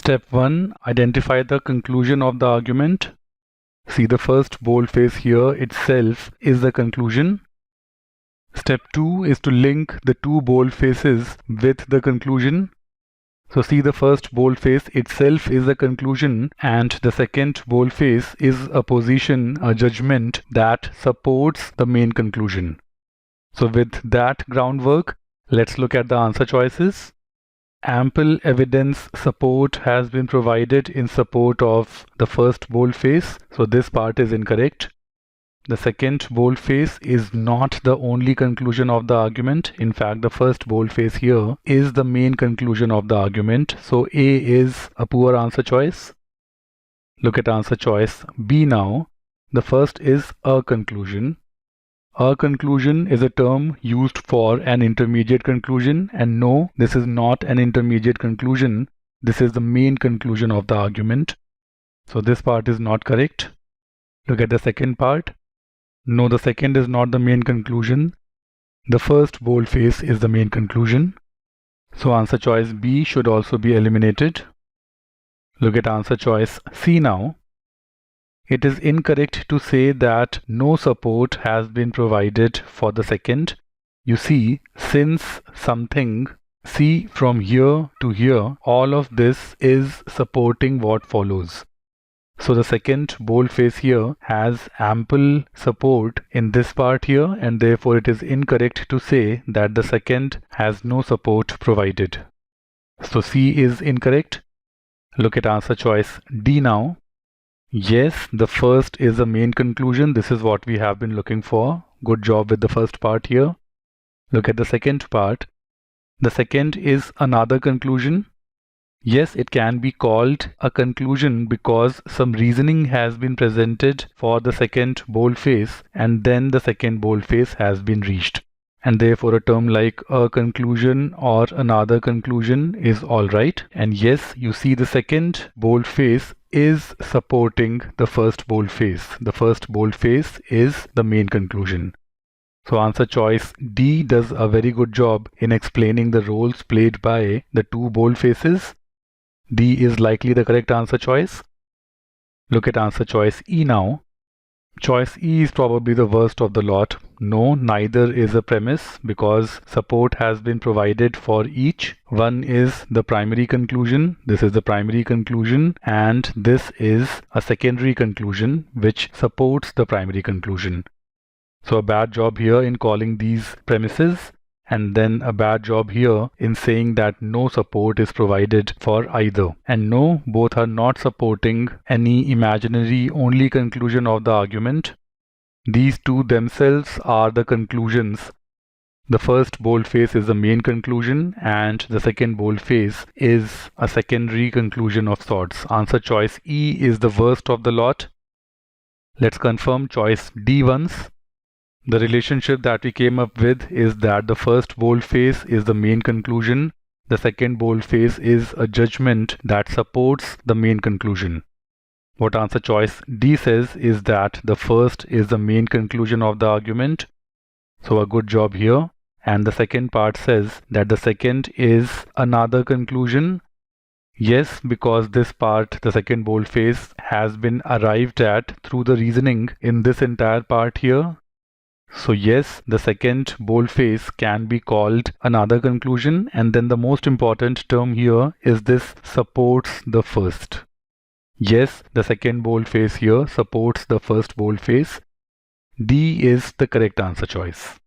Step 1. Identify the conclusion of the argument. See, the first boldface here itself is the conclusion. Step 2 is to link the two boldfaces with the conclusion. So see, the first boldface itself is the conclusion, and the second boldface is a position, a judgment that supports the main conclusion. So with that groundwork, let's look at the answer choices. Ample evidence support has been provided in support of the first boldface, so this part is incorrect. The second boldface is not the only conclusion of the argument. In fact, the first boldface here is the main conclusion of the argument. So A is a poor answer choice. Look at answer choice B now. The first is a conclusion. A conclusion is a term used for an intermediate conclusion, and no, this is not an intermediate conclusion. This is the main conclusion of the argument. So this part is not correct. Look at the second part. No, the second is not the main conclusion. The first boldface is the main conclusion. So answer choice B should also be eliminated. Look at answer choice C now. It is incorrect to say that no support has been provided for the second. You see, since something, see from here to here, all of this is supporting what follows. So the second boldface here has ample support in this part here, and therefore it is incorrect to say that the second has no support provided. So C is incorrect. Look at answer choice D now. Yes, the first is the main conclusion. This is what we have been looking for. Good job with the first part here. Look at the second part. The second is another conclusion. Yes, it can be called a conclusion because some reasoning has been presented for the second boldface, and then the second boldface has been reached. And therefore a term like a conclusion or another conclusion is alright. And yes, you see the second boldface is supporting the first boldface. The first boldface is the main conclusion. So answer choice D does a very good job in explaining the roles played by the two boldfaces. D is likely the correct answer choice. Look at answer choice E now. Choice E is probably the worst of the lot. No, neither is a premise because support has been provided for each. One is the primary conclusion. This is the primary conclusion, and this is a secondary conclusion which supports the primary conclusion. So a bad job here in calling these premises, and then a bad job here in saying that no support is provided for either. And no, both are not supporting any imaginary only conclusion of the argument. These two themselves are the conclusions. The first boldface is the main conclusion, and the second boldface is a secondary conclusion of sorts. Answer choice E is the worst of the lot. Let's confirm choice D once. The relationship that we came up with is that the first boldface is the main conclusion. The second boldface is a judgment that supports the main conclusion. What answer choice D says is that the first is the main conclusion of the argument. So a good job here. And the second part says that the second is another conclusion. Yes, because this part, the second boldface, has been arrived at through the reasoning in this entire part here. So yes, the second boldface can be called another conclusion, and then the most important term here is this supports the first. Yes, the second boldface here supports the first boldface. D is the correct answer choice.